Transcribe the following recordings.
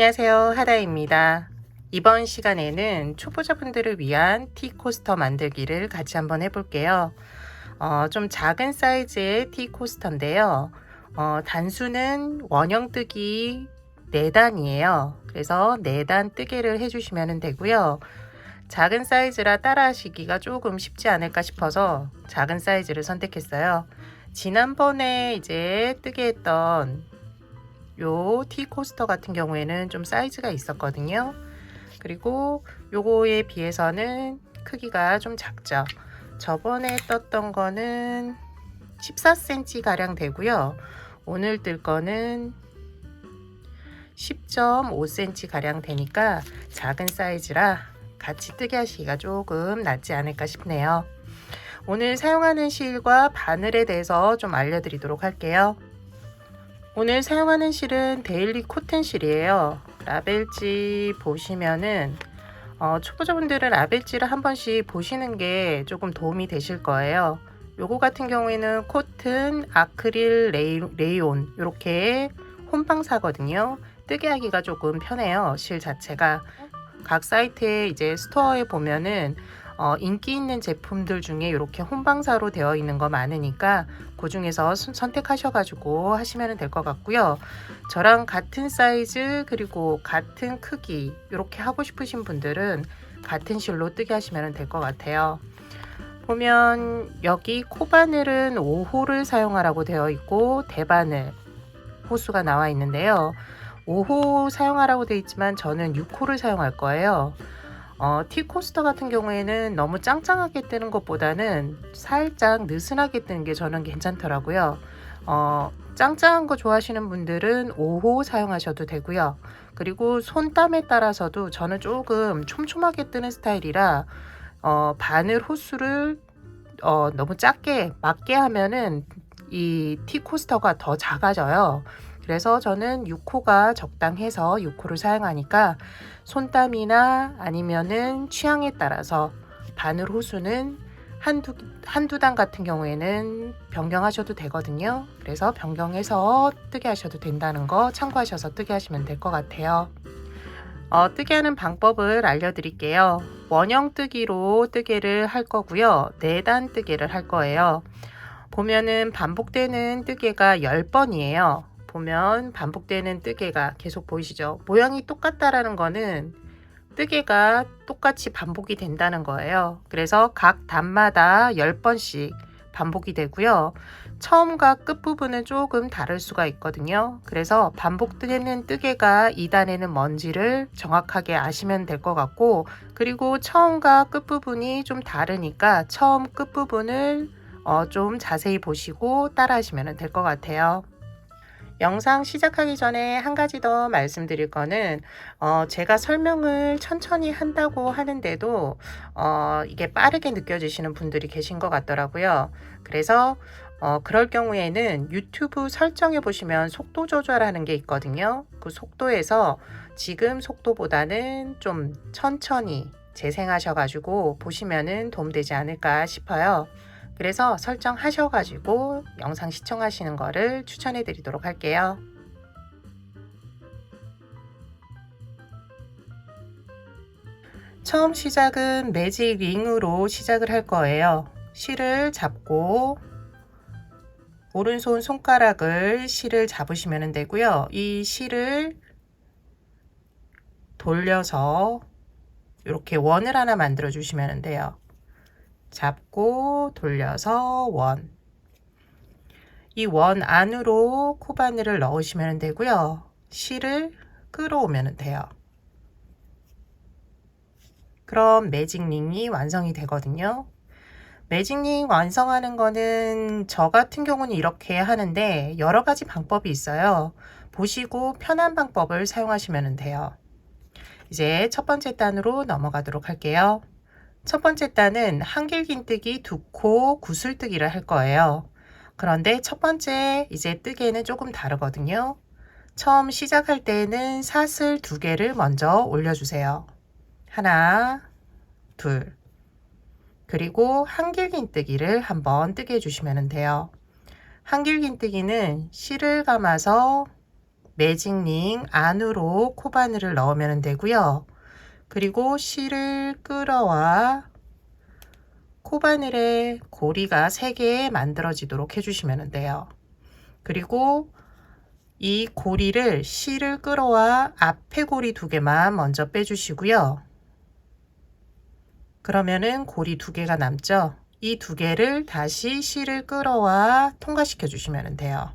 안녕하세요, 하다입니다. 이번 시간에는 초보자분들을 위한 티 코스터 만들기를 같이 한번 해볼게요. 좀 작은 사이즈의 티 코스터인데요. 단수는 원형 뜨기 4단이에요. 그래서 4단 뜨개를 해주시면 되고요. 작은 사이즈라 따라 하시기가 조금 쉽지 않을까 싶어서 작은 사이즈를 선택했어요. 지난번에 이제 뜨개 했던 요 티 코스터 같은 경우에는 좀 사이즈가 있었거든요. 그리고 요거에 비해서는 크기가 좀 작죠. 저번에 떴던 거는 14cm 가량 되고요. 오늘 뜰 거는 10.5cm 가량 되니까 작은 사이즈라 같이 뜨게 하시기가 조금 낫지 않을까 싶네요. 오늘 사용하는 실과 바늘에 대해서 좀 알려드리도록 할게요. 오늘 사용하는 실은 데일리 코튼 실이에요. 라벨지 보시면은 초보자분들은 라벨지를 한 번씩 보시는 게 조금 도움이 되실 거예요. 요거 같은 경우에는 코튼, 아크릴, 레이온 이렇게 혼방사거든요. 뜨개 하기가 조금 편해요. 실 자체가. 각 사이트에 이제 스토어에 보면은 인기 있는 제품들 중에 이렇게 혼방사로 되어 있는 거 많으니까 그 중에서 선택하셔가지고 하시면 될 것 같고요. 저랑 같은 사이즈 그리고 같은 크기 이렇게 하고 싶으신 분들은 같은 실로 뜨게 하시면 될 것 같아요. 보면 여기 코바늘은 5호를 사용하라고 되어 있고 대바늘 호수가 나와 있는데요. 5호 사용하라고 되어 있지만 저는 6호를 사용할 거예요. 티 코스터 같은 경우에는 너무 짱짱하게 뜨는 것보다는 살짝 느슨하게 뜨는 게 저는 괜찮더라고요. 짱짱한 거 좋아하시는 분들은 5호 사용하셔도 되고요. 그리고 손땀에 따라서도 저는 조금 촘촘하게 뜨는 스타일이라 바늘 호수를 너무 작게 맞게 하면은 이 티 코스터가 더 작아져요. 그래서 저는 6호가 적당해서 6호를 사용하니까 손땀이나 아니면은 취향에 따라서 바늘 호수는 한두 단 같은 경우에는 변경하셔도 되거든요. 그래서 변경해서 뜨게 하셔도 된다는 거 참고하셔서 뜨게 하시면 될 것 같아요. 뜨게 하는 방법을 알려드릴게요. 원형 뜨기로 뜨개를 할 거고요. 4단 뜨개를 할 거예요. 보면은 반복되는 뜨개가 10번이에요. 보면 반복되는 뜨개가 계속 보이시죠? 모양이 똑같다라는 거는 뜨개가 똑같이 반복이 된다는 거예요. 그래서 각 단마다 10번씩 반복이 되고요. 처음과 끝부분은 조금 다를 수가 있거든요. 그래서 반복되는 뜨개가 2단에는 뭔지를 정확하게 아시면 될 것 같고, 그리고 처음과 끝부분이 좀 다르니까 처음 끝부분을 좀 자세히 보시고 따라 하시면 될 것 같아요. 영상 시작하기 전에 한 가지 더 말씀드릴 거는 제가 설명을 천천히 한다고 하는데도 이게 빠르게 느껴지시는 분들이 계신 것 같더라고요. 그래서 그럴 경우에는 유튜브 설정해 보시면 속도 조절하는 게 있거든요. 그 속도에서 지금 속도보다는 좀 천천히 재생하셔가지고 보시면은 도움되지 않을까 싶어요. 그래서 설정하셔가지고 영상 시청하시는 거를 추천해 드리도록 할게요. 처음 시작은 매직 링으로 시작을 할 거예요. 실을 잡고 오른손 손가락을 실을 잡으시면 되고요. 이 실을 돌려서 이렇게 원을 하나 만들어 주시면 돼요. 잡고 돌려서 원. 이 원 안으로 코바늘을 넣으시면 되고요. 실을 끌어오면 돼요. 그럼 매직링이 완성이 되거든요. 매직링 완성하는 거는 저 같은 경우는 이렇게 하는데 여러 가지 방법이 있어요. 보시고 편한 방법을 사용하시면 돼요. 이제 첫 번째 단으로 넘어가도록 할게요. 첫 번째 단은 한길긴뜨기 2코 구슬뜨기를 할 거예요. 그런데 첫 번째 이제 뜨개는 조금 다르거든요. 처음 시작할 때는 사슬 2개를 먼저 올려주세요. 하나, 둘. 그리고 한길긴뜨기를 한번 뜨게 해주시면 돼요. 한길긴뜨기는 실을 감아서 매직링 안으로 코바늘을 넣으면 되고요. 그리고 실을 끌어와 코바늘에 고리가 3개 만들어지도록 해주시면 돼요. 그리고 이 고리를 실을 끌어와 앞에 고리 2개만 먼저 빼주시고요. 그러면은 고리 2개가 남죠. 이 2개를 다시 실을 끌어와 통과시켜 주시면 돼요.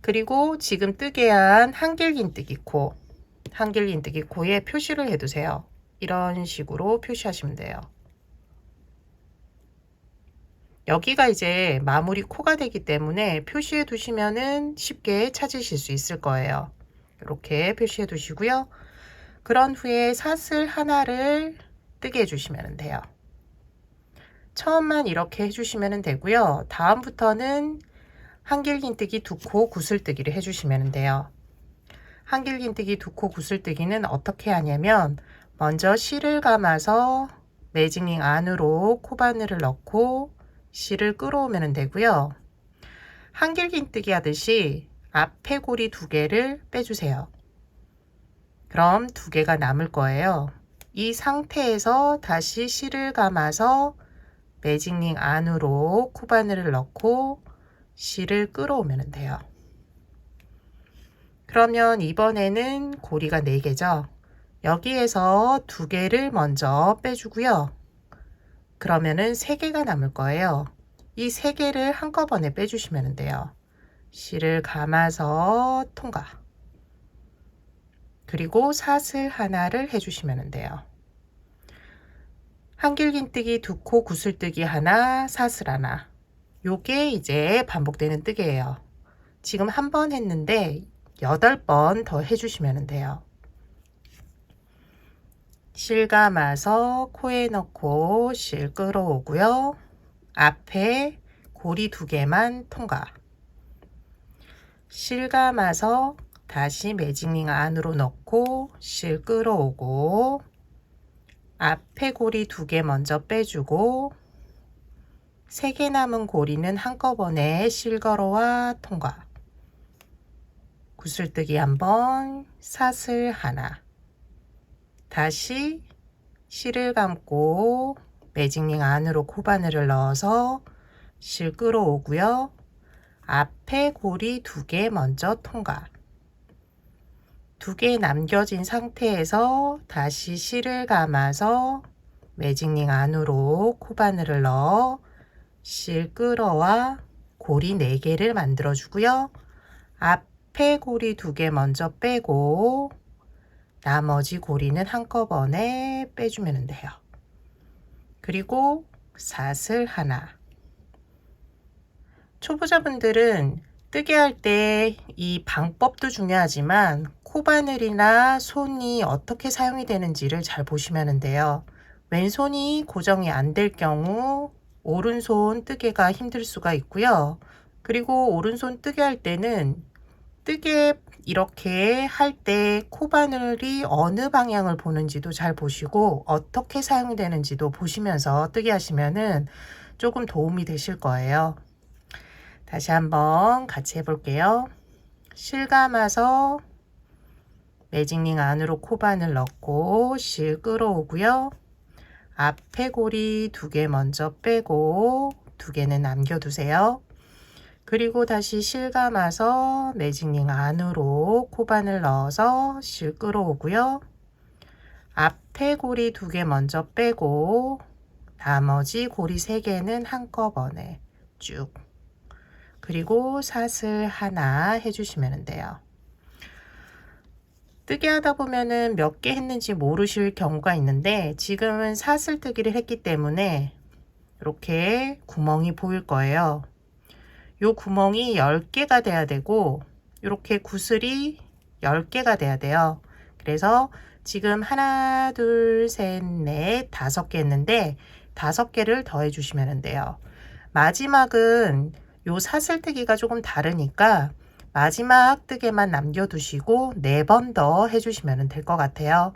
그리고 지금 뜨게 한 한길긴뜨기 코, 한길긴뜨기 코에 표시를 해두세요. 이런 식으로 표시하시면 돼요. 여기가 이제 마무리 코가 되기 때문에 표시해 두시면은 쉽게 찾으실 수 있을 거예요. 이렇게 표시해 두시고요. 그런 후에 사슬 하나를 뜨게 해주시면 돼요. 처음만 이렇게 해주시면 되고요. 다음부터는 한길긴뜨기 2코 구슬뜨기를 해주시면 돼요. 한길긴뜨기 2코 구슬뜨기는 어떻게 하냐면 먼저 실을 감아서 매직링 안으로 코바늘을 넣고 실을 끌어오면 되고요. 한길긴뜨기 하듯이 앞에 고리 2개를 빼주세요. 그럼 2개가 남을 거예요. 이 상태에서 다시 실을 감아서 매직링 안으로 코바늘을 넣고 실을 끌어오면 돼요. 그러면 이번에는 고리가 4개죠. 여기에서 2개를 먼저 빼주고요. 그러면은 3개가 남을 거예요. 이 3개를 한꺼번에 빼주시면 돼요. 실을 감아서 통과. 그리고 사슬 하나를 해주시면 돼요. 한길긴뜨기 2코 구슬뜨기 하나, 사슬 하나. 요게 이제 반복되는 뜨개예요. 지금 한 번 했는데 8번 더 해주시면 돼요. 실 감아서 코에 넣고 실 끌어오고요. 앞에 고리 2개만 통과. 실 감아서 다시 매직링 안으로 넣고 실 끌어오고 앞에 고리 2개 먼저 빼주고 3개 남은 고리는 한꺼번에 실 걸어와 통과. 구슬뜨기 한번, 사슬 하나. 다시 실을 감고 매직링 안으로 코바늘을 넣어서 실 끌어오고요. 앞에 고리 2개 먼저 통과. 2개 남겨진 상태에서 다시 실을 감아서 매직링 안으로 코바늘을 넣어 실 끌어와 고리 4개를 만들어 주고요. 앞에 고리 2개 먼저 빼고 나머지 고리는 한꺼번에 빼주면 돼요. 그리고 사슬 하나. 초보자분들은 뜨개 할 때 이 방법도 중요하지만 코바늘이나 손이 어떻게 사용이 되는지를 잘 보시면 돼요. 왼손이 고정이 안 될 경우 오른손 뜨개가 힘들 수가 있고요. 그리고 오른손 뜨개 할 때는 뜨개 이렇게 할 때 코바늘이 어느 방향을 보는지도 잘 보시고 어떻게 사용이 되는지도 보시면서 뜨개 하시면은 조금 도움이 되실 거예요. 다시 한번 같이 해볼게요. 실 감아서 매직링 안으로 코바늘 넣고 실 끌어오고요. 앞에 고리 2개 먼저 빼고 2개는 남겨두세요. 그리고 다시 실 감아서 매직링 안으로 코바늘 넣어서 실 끌어오고요. 앞에 고리 2개 먼저 빼고 나머지 고리 3개는 한꺼번에 쭉. 그리고 사슬 하나 해주시면 돼요. 뜨개 하다 보면은 몇 개 했는지 모르실 경우가 있는데 지금은 사슬 뜨기를 했기 때문에 이렇게 구멍이 보일 거예요. 요 구멍이 10개가 돼야 되고 이렇게 구슬이 10개가 돼야 돼요. 그래서 지금 하나, 둘, 셋, 넷, 5개 했는데 5개를 더 해주시면 돼요. 마지막은 요 사슬뜨기가 조금 다르니까 마지막 뜨개만 남겨두시고 4번 더 해주시면 될 것 같아요.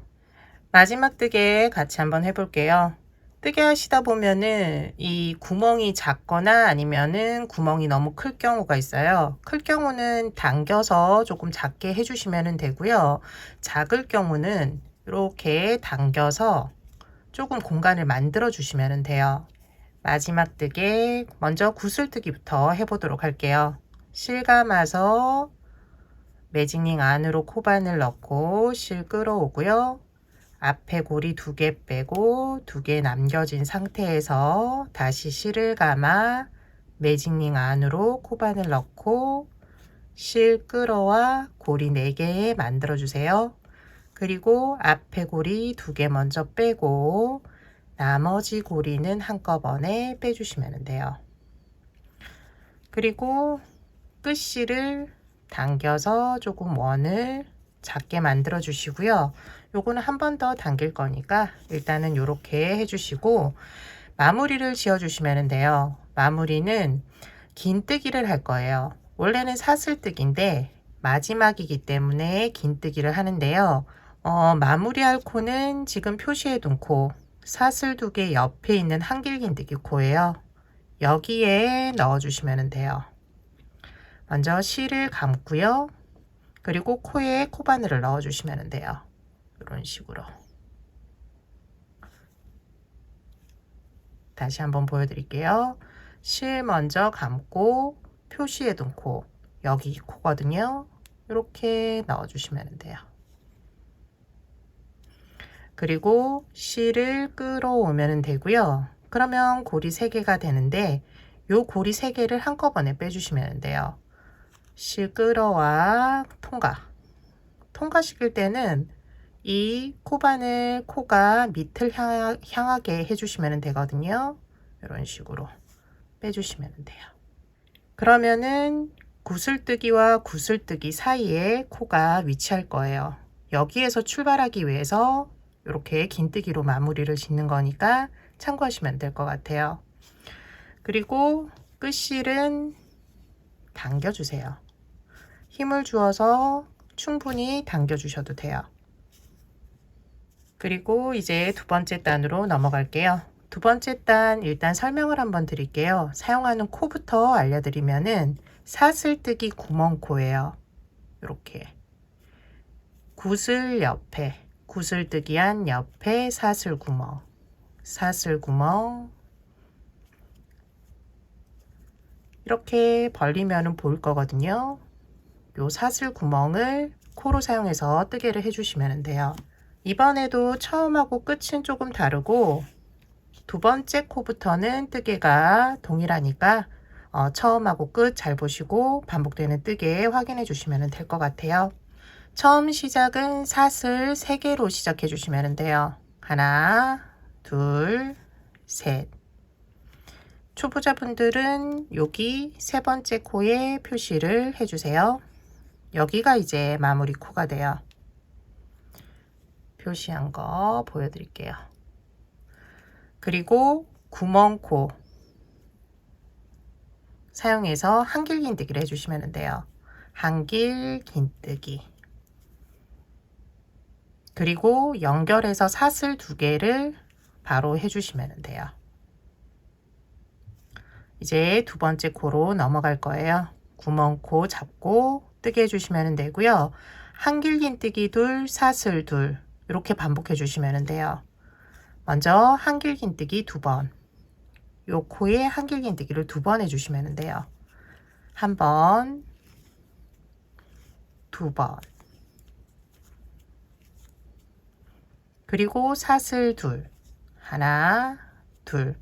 마지막 뜨개 같이 한번 해볼게요. 뜨개 하시다 보면은 이 구멍이 작거나 아니면은 구멍이 너무 클 경우가 있어요. 클 경우는 당겨서 조금 작게 해주시면 되고요. 작을 경우는 이렇게 당겨서 조금 공간을 만들어 주시면 돼요. 마지막 뜨개 먼저 구슬뜨기부터 해보도록 할게요. 실 감아서 매직링 안으로 코바늘 넣고 실 끌어오고요. 앞에 고리 2개 빼고 2개 남겨진 상태에서 다시 실을 감아 매직링 안으로 코바늘 넣고 실 끌어와 고리 4개 만들어 주세요. 그리고 앞에 고리 2개 먼저 빼고 나머지 고리는 한꺼번에 빼주시면 돼요. 그리고 끝실을 당겨서 조금 원을 작게 만들어 주시고요. 요거는 한 번 더 당길 거니까 일단은 이렇게 해주시고 마무리를 지어 주시면 돼요. 마무리는 긴뜨기를 할 거예요. 원래는 사슬뜨기인데 마지막이기 때문에 긴뜨기를 하는데요. 마무리할 코는 지금 표시해 둔 코, 사슬 2개 옆에 있는 한길긴뜨기 코예요. 여기에 넣어 주시면 돼요. 먼저 실을 감고요. 그리고 코에 코바늘을 넣어 주시면 돼요. 이런 식으로. 다시 한번 보여드릴게요. 실 먼저 감고 표시해 둔 코, 여기 코거든요. 이렇게 넣어 주시면 돼요. 그리고 실을 끌어오면 되고요. 그러면 고리 3개가 되는데 요 고리 3개를 한꺼번에 빼주시면 돼요. 실 끌어와 통과시킬 때는 이 코바늘 코가 밑을 향하게 해주시면 되거든요. 이런 식으로 빼주시면 돼요. 그러면은 구슬뜨기와 구슬뜨기 사이에 코가 위치할 거예요. 여기에서 출발하기 위해서 이렇게 긴뜨기로 마무리를 짓는 거니까 참고하시면 될 것 같아요. 그리고 끝실은 당겨주세요. 힘을 주어서 충분히 당겨주셔도 돼요. 그리고 이제 2번째 단으로 넘어갈게요. 2번째 단 일단 설명을 한번 드릴게요. 사용하는 코부터 알려드리면은 사슬뜨기 구멍코예요. 이렇게 구슬 옆에 구슬뜨기한 옆에 사슬구멍, 사슬구멍 이렇게 벌리면 보일 거거든요. 요 사슬구멍을 코로 사용해서 뜨개를 해주시면 돼요. 이번에도 처음하고 끝은 조금 다르고 2번째 코부터는 뜨개가 동일하니까 처음하고 끝 잘 보시고 반복되는 뜨개 확인해 주시면 될 것 같아요. 처음 시작은 사슬 3개로 시작해 주시면 돼요. 하나, 둘, 셋. 초보자분들은 여기 3번째 코에 표시를 해주세요. 여기가 이제 마무리 코가 돼요. 표시한 거 보여드릴게요. 그리고 구멍코 사용해서 한길긴뜨기를 해주시면 돼요. 한길긴뜨기. 그리고 연결해서 사슬 2개를 바로 해주시면 돼요. 이제 2번째 코로 넘어갈 거예요. 구멍코 잡고 뜨게 해주시면 되고요. 한길긴뜨기 둘, 사슬 둘 이렇게 반복해 주시면 돼요. 먼저 한길긴뜨기 2번, 요 코에 한길긴뜨기를 2번 해주시면 돼요. 1번, 2번, 그리고 사슬 둘, 하나, 둘.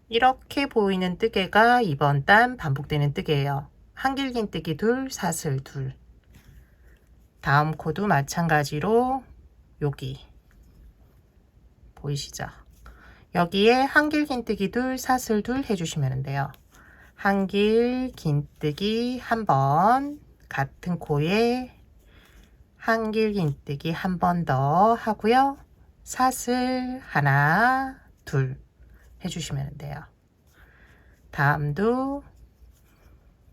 이렇게 보이는 뜨개가 이번 단 반복되는 뜨개예요. 한길긴뜨기 둘, 사슬 둘. 다음 코도 마찬가지로 여기 보이시죠? 여기에 한길긴뜨기 둘, 사슬 둘 해주시면 돼요. 한길긴뜨기 1번, 같은 코에 한길긴뜨기 1번 더 하고요. 사슬 하나, 둘 해주시면 돼요. 다음도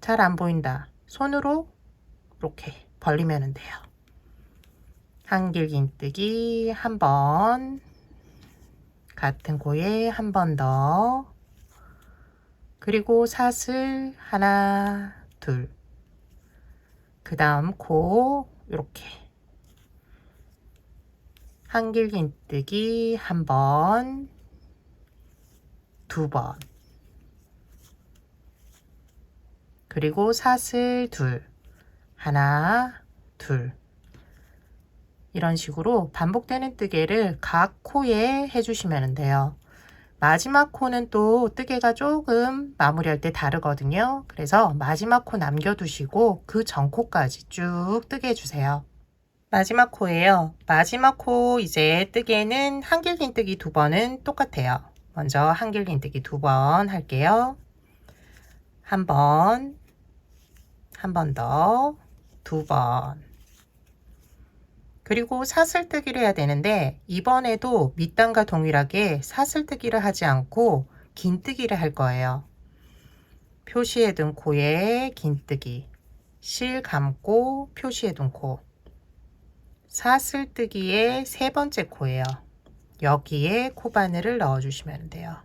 잘 안 보인다. 손으로 이렇게 벌리면 돼요. 한길긴뜨기 한 번, 같은 코에 한 번 더, 그리고 사슬 하나, 둘, 그 다음 코 이렇게 한길긴뜨기 한 번, 두 번, 그리고 사슬 둘, 하나, 둘, 이런 식으로 반복되는 뜨개를 각 코에 해주시면 돼요. 마지막 코는 또 뜨개가 조금 마무리할 때 다르거든요. 그래서 마지막 코 남겨두시고 그 전 코까지 쭉 뜨개 해주세요. 마지막 코예요. 마지막 코 이제 뜨개는 한길긴뜨기 두 번은 똑같아요. 먼저 한길긴뜨기 두 번 할게요. 한 번, 한 번 더, 두 번. 그리고 사슬뜨기를 해야 되는데 이번에도 밑단과 동일하게 사슬뜨기를 하지 않고 긴뜨기를 할 거예요. 표시해둔 코에 긴뜨기, 실 감고 표시해둔 코, 사슬뜨기의 세 번째 코예요. 여기에 코바늘을 넣어주시면 돼요.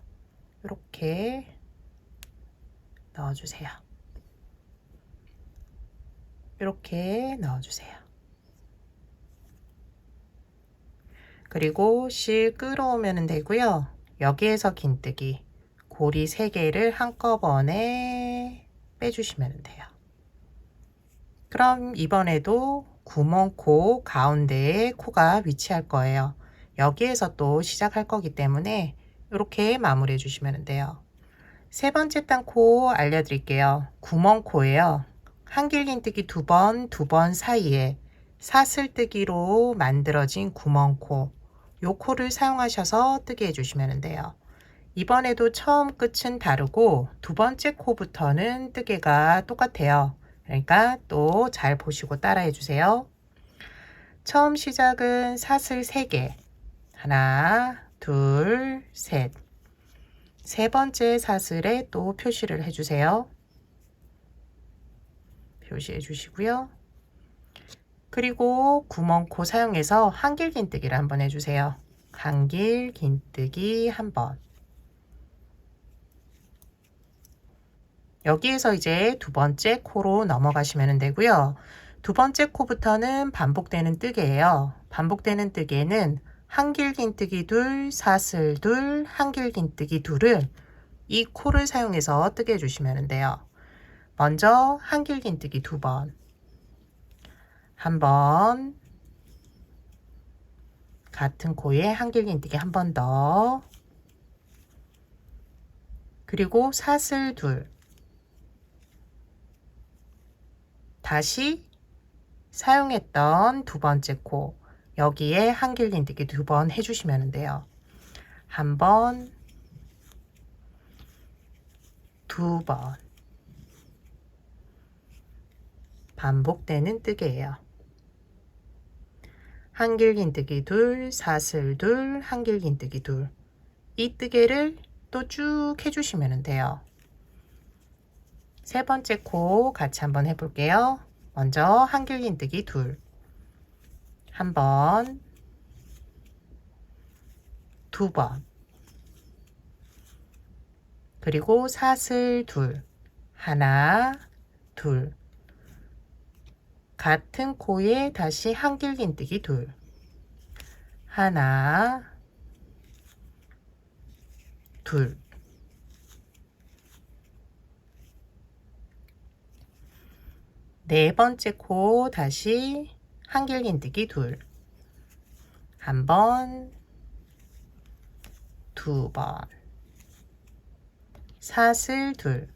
이렇게 넣어주세요. 이렇게 넣어주세요. 그리고 실 끌어오면 되고요. 여기에서 긴뜨기 고리 3개를 한꺼번에 빼주시면 돼요. 그럼 이번에도 구멍코 가운데에 코가 위치할 거예요. 여기에서 또 시작할 거기 때문에 이렇게 마무리해 주시면 돼요. 세 번째 단코 알려드릴게요. 구멍코예요. 한길긴뜨기 두 번 사이에 사슬뜨기로 만들어진 구멍코, 요 코를 사용하셔서 뜨게 해주시면 돼요. 이번에도 처음 끝은 다르고 두 번째 코부터는 뜨개가 똑같아요. 그러니까 또 잘 보시고 따라해 주세요. 처음 시작은 사슬 3개, 하나, 둘, 셋. 세 번째 사슬에 또 표시를 해주세요. 표시해 주시고요. 그리고 구멍코 사용해서 한길긴뜨기를 한번 해주세요. 한길긴뜨기 한 번. 여기에서 이제 두 번째 코로 넘어가시면 되고요. 두 번째 코부터는 반복되는 뜨개예요. 반복되는 뜨개는 한길긴뜨기 둘, 사슬 둘, 한길긴뜨기 둘을 이 코를 사용해서 뜨개 해주시면 돼요. 먼저 한길긴뜨기 두 번, 한 번, 같은 코에 한길긴뜨기 한 번 더, 그리고 사슬 둘, 다시 사용했던 두 번째 코, 여기에 한길긴뜨기 두 번 해주시면 돼요. 한 번, 두 번. 반복되는 뜨개예요. 한길긴뜨기 둘, 사슬 둘, 한길긴뜨기 둘. 이 뜨개를 또 쭉 해주시면 돼요. 세 번째 코 같이 한번 해볼게요. 먼저 한길긴뜨기 둘, 한 번, 두 번, 그리고 사슬 둘, 하나, 둘, 같은 코에 다시 한길긴뜨기 둘, 하나, 둘, 네 번째 코 다시 한길긴뜨기 둘, 한 번, 두 번, 사슬 둘,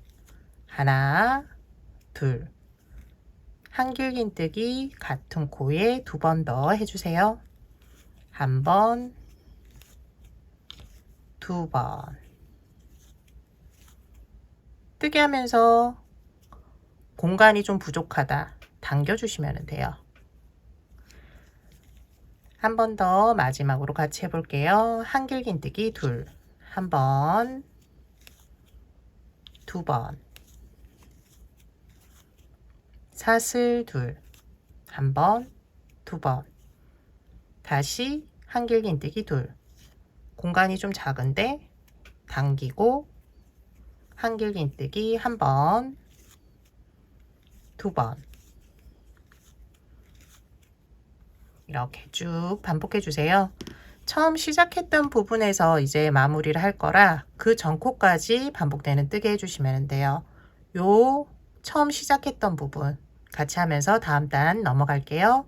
하나, 둘, 한길긴뜨기 같은 코에 두 번 더 해주세요. 한 번, 두 번. 뜨게 하면서 공간이 좀 부족하다 당겨주시면 돼요. 한 번 더 마지막으로 같이 해볼게요. 한길긴뜨기 둘, 한 번, 두 번, 사슬 둘, 한 번, 두 번, 다시 한길긴뜨기 둘. 공간이 좀 작은데 당기고 한길긴뜨기 한 번, 두 번. 이렇게 쭉 반복해 주세요. 처음 시작했던 부분에서 이제 마무리를 할 거라 그 전 코까지 반복되는 뜨개 해주시면 돼요. 요 처음 시작했던 부분 같이 하면서 다음 단 넘어갈게요.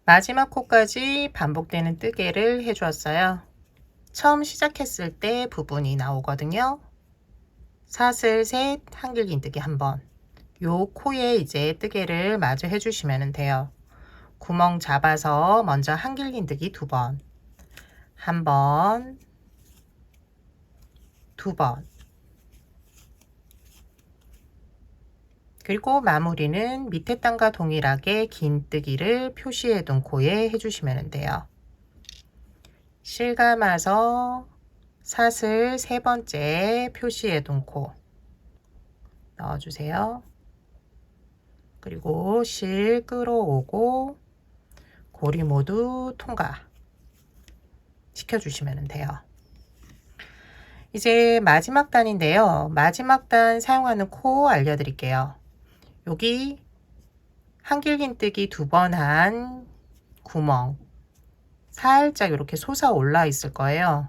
마지막 코까지 반복되는 뜨개를 해주었어요. 처음 시작했을 때 부분이 나오거든요. 사슬 셋, 한길긴뜨기 한 번. 요 코에 이제 뜨개를 마저 해주시면 돼요. 구멍 잡아서 먼저 한길긴뜨기 두 번, 한 번, 두 번. 그리고 마무리는 밑에 단과 동일하게 긴뜨기를 표시해 둔 코에 해주시면 돼요. 실감아서 사슬 세 번째 표시해 둔 코 넣어주세요. 그리고 실 끌어오고 고리 모두 통과 시켜주시면 돼요. 이제 마지막 단인데요. 마지막 단 사용하는 코 알려드릴게요. 여기 한길긴뜨기 두 번 한 구멍 살짝 이렇게 솟아 올라 있을 거예요.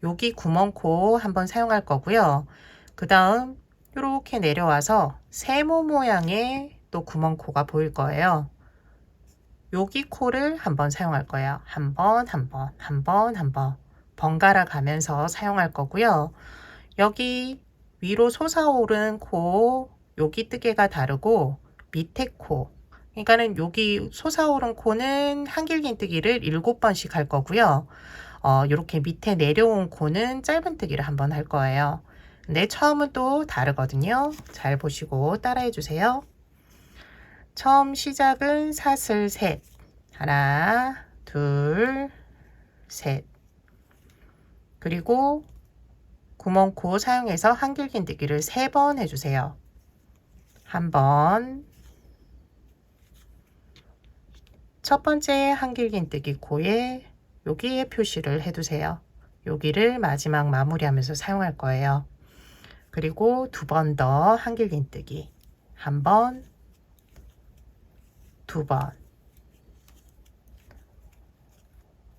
여기 구멍코 한번 사용할 거고요. 그 다음 이렇게 내려와서 세모 모양의 또 구멍코가 보일 거예요. 여기 코를 한번 사용할 거예요. 한 번, 한 번, 한 번, 한 번 번갈아 가면서 사용할 거고요. 여기 위로 솟아오른 코 여기 뜨개가 다르고 밑에 코 그러니까는 여기 솟아오른 코는 한길긴뜨기를 7번씩 할 거고요. 이렇게 밑에 내려온 코는 짧은뜨기를 한번 할 거예요. 근데 처음은 또 다르거든요. 잘 보시고 따라해 주세요. 처음 시작은 사슬 셋, 하나, 둘, 셋. 그리고 구멍코 사용해서 한길긴뜨기를 3번 해주세요. 한 번, 첫 번째 한길긴뜨기 코에 여기에 표시를 해두세요. 여기를 마지막 마무리하면서 사용할 거예요. 그리고 두 번 더 한길긴뜨기 한 번, 두 번,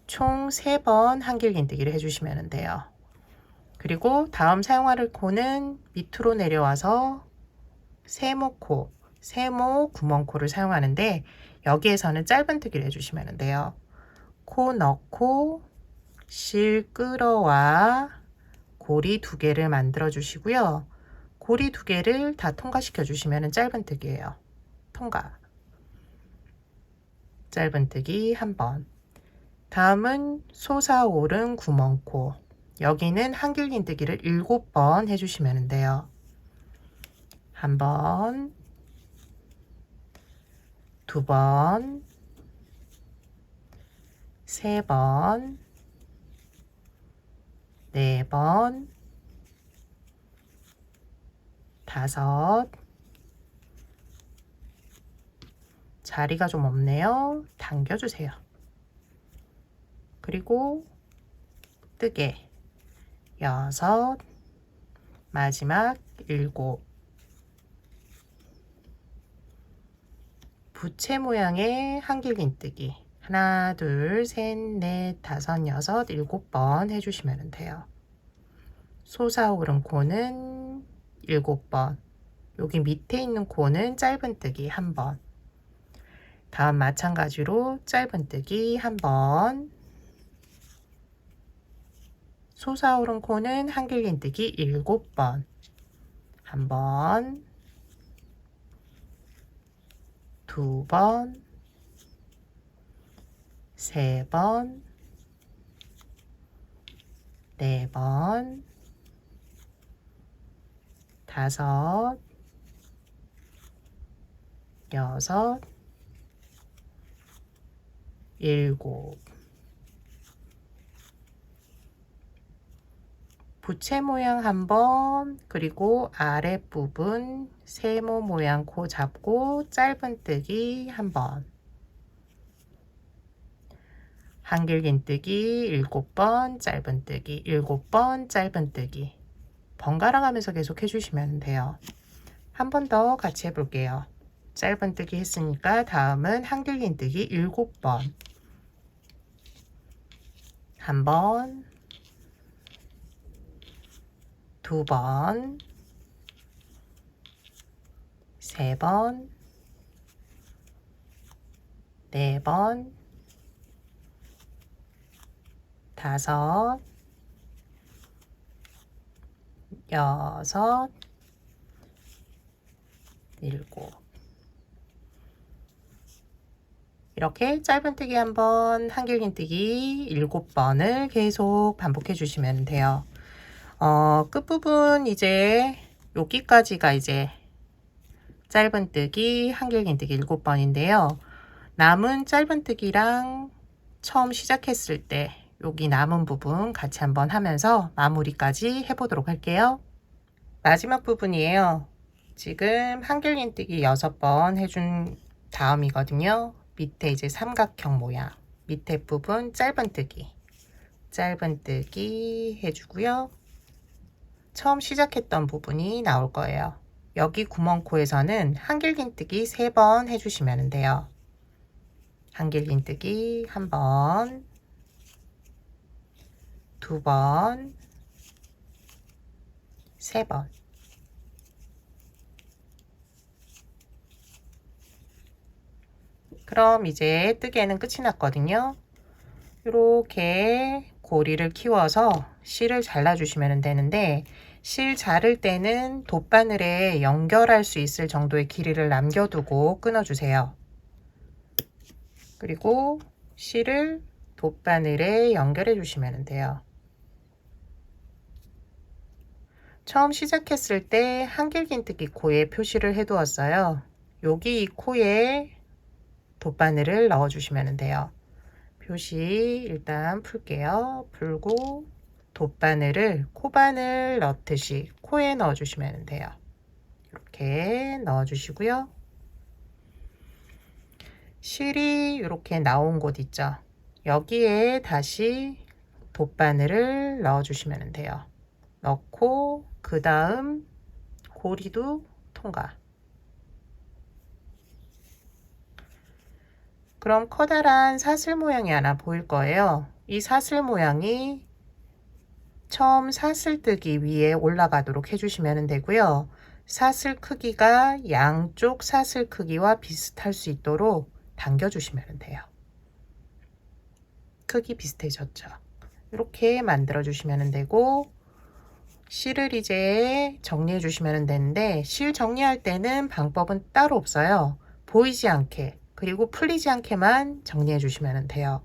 총 3번 한길긴뜨기를 해주시면 돼요. 그리고 다음 사용할 코는 밑으로 내려와서 세모코, 세모 구멍코를 사용하는데 여기에서는 짧은뜨기를 해주시면 돼요. 코 넣고 실 끌어와 고리 2개를 만들어 주시고요. 고리 2개를 다 통과시켜 주시면 짧은뜨기예요. 통과. 짧은뜨기 한 번. 다음은 솟아오른 구멍코. 여기는 한길긴뜨기를 7번 해주시면 돼요. 한 번, 두 번, 세 번, 네 번, 다섯. 자리가 좀 없네요. 당겨주세요. 그리고 뜨개 여섯, 마지막 7. 부채 모양의 한길긴뜨기 하나, 둘, 셋, 넷, 다섯, 여섯, 7번 해주시면 돼요. 솟아오른 코는 7번, 여기 밑에 있는 코는 짧은뜨기 한 번. 다음 마찬가지로 짧은뜨기 한 번, 솟아오른 코는 한길긴뜨기 7번, 한 번, 두 번, 세 번, 네 번, 다섯, 여섯, 7. 부채 모양 한 번, 그리고 아랫부분 세모 모양 코 잡고 짧은뜨기 한 번. 한길긴뜨기 7번, 짧은뜨기 7번, 짧은뜨기 번갈아 가면서 계속 해주시면 돼요. 한 번 더 같이 해볼게요. 짧은뜨기 했으니까 다음은 한길긴뜨기 7번, 한 번, 2번, 3번, 4번, 5, 6, 7 이렇게 짧은뜨기 한번, 한길긴뜨기 7번을 계속 반복해 주시면 돼요. 끝부분 이제 여기까지가 이제 짧은뜨기, 한길긴뜨기 7번인데요. 남은 짧은뜨기랑 처음 시작했을 때 여기 남은 부분 같이 한번 하면서 마무리까지 해보도록 할게요. 마지막 부분이에요. 지금 한길긴뜨기 6번 해준 다음이거든요. 밑에 이제 삼각형 모양, 밑에 부분 짧은뜨기 해주고요. 처음 시작했던 부분이 나올 거예요. 여기 구멍코에서는 한길긴뜨기 3번 해주시면 돼요. 한길긴뜨기 1번, 2번, 3번. 그럼 이제 뜨개는 끝이 났거든요. 이렇게 고리를 키워서 실을 잘라주시면 되는데, 실 자를 때는 돗바늘에 연결할 수 있을 정도의 길이를 남겨두고 끊어주세요. 그리고 실을 돗바늘에 연결해 주시면 돼요. 처음 시작했을 때 한길긴뜨기 코에 표시를 해 두었어요. 여기 이 코에 돗바늘을 넣어 주시면 돼요. 표시 일단 풀게요. 풀고 돗바늘을 코바늘 넣듯이 코에 넣어 주시면 돼요. 이렇게 넣어 주시고요. 실이 이렇게 나온 곳 있죠. 여기에 다시 돗바늘을 넣어 주시면 돼요. 넣고 그 다음 고리도 통과. 그럼 커다란 사슬 모양이 하나 보일 거예요. 이 사슬 모양이 처음 사슬 뜨기 위에 올라가도록 해주시면 되고요. 사슬 크기가 양쪽 사슬 크기와 비슷할 수 있도록 당겨주시면 돼요. 크기 비슷해졌죠. 이렇게 만들어 주시면 되고, 실을 이제 정리해 주시면 되는데, 실 정리할 때는 방법은 따로 없어요. 보이지 않게 그리고 풀리지 않게만 정리해 주시면 돼요.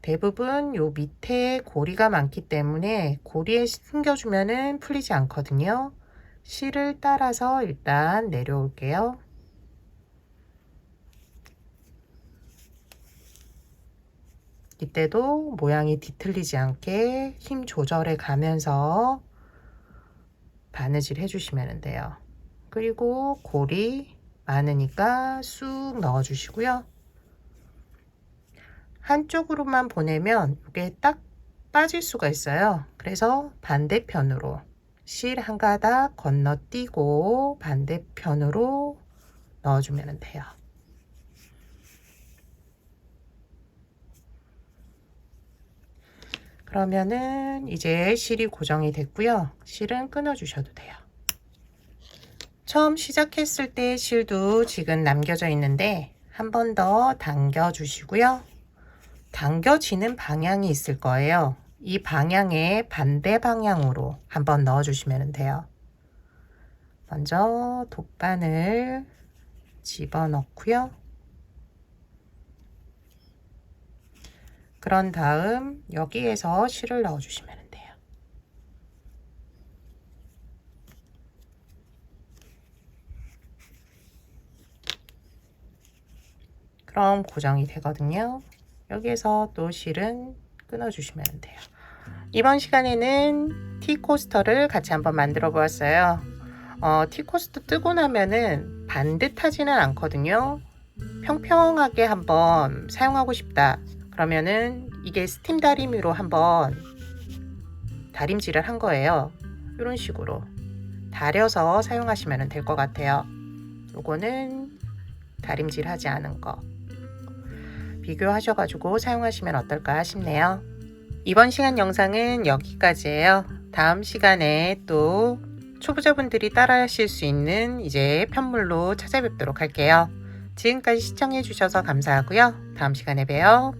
대부분 요 밑에 고리가 많기 때문에 고리에 숨겨주면은 풀리지 않거든요. 실을 따라서 일단 내려올게요. 이때도 모양이 뒤틀리지 않게 힘 조절해 가면서 바느질 해주시면 돼요. 그리고 고리 많으니까 쑥 넣어 주시고요. 한쪽으로만 보내면 이게 딱 빠질 수가 있어요. 그래서 반대편으로 실 한 가닥 건너뛰고 반대편으로 넣어주면 돼요. 그러면은 이제 실이 고정이 됐고요. 실은 끊어 주셔도 돼요. 처음 시작했을 때 실도 지금 남겨져 있는데 한 번 더 당겨 주시고요. 당겨지는 방향이 있을 거예요. 이 방향의 반대 방향으로 한번 넣어 주시면 돼요. 먼저 돗바늘 집어넣고요. 그런 다음 여기에서 실을 넣어 주시면 돼요. 그럼 고정이 되거든요. 여기에서 또 실은 끊어 주시면 돼요. 이번 시간에는 티코스터를 같이 한번 만들어 보았어요. 티코스터 뜨고 나면은 반듯하지는 않거든요. 평평하게 한번 사용하고 싶다 그러면은 이게 스팀 다리미로 한번 다림질을 한 거예요. 이런 식으로 다려서 사용하시면 될 것 같아요. 요거는 다림질 하지 않은 거 비교하셔가지고 사용하시면 어떨까 싶네요. 이번 시간 영상은 여기까지예요. 다음 시간에 또 초보자분들이 따라 하실 수 있는 이제 편물로 찾아뵙도록 할게요. 지금까지 시청해 주셔서 감사하고요. 다음 시간에 봬요.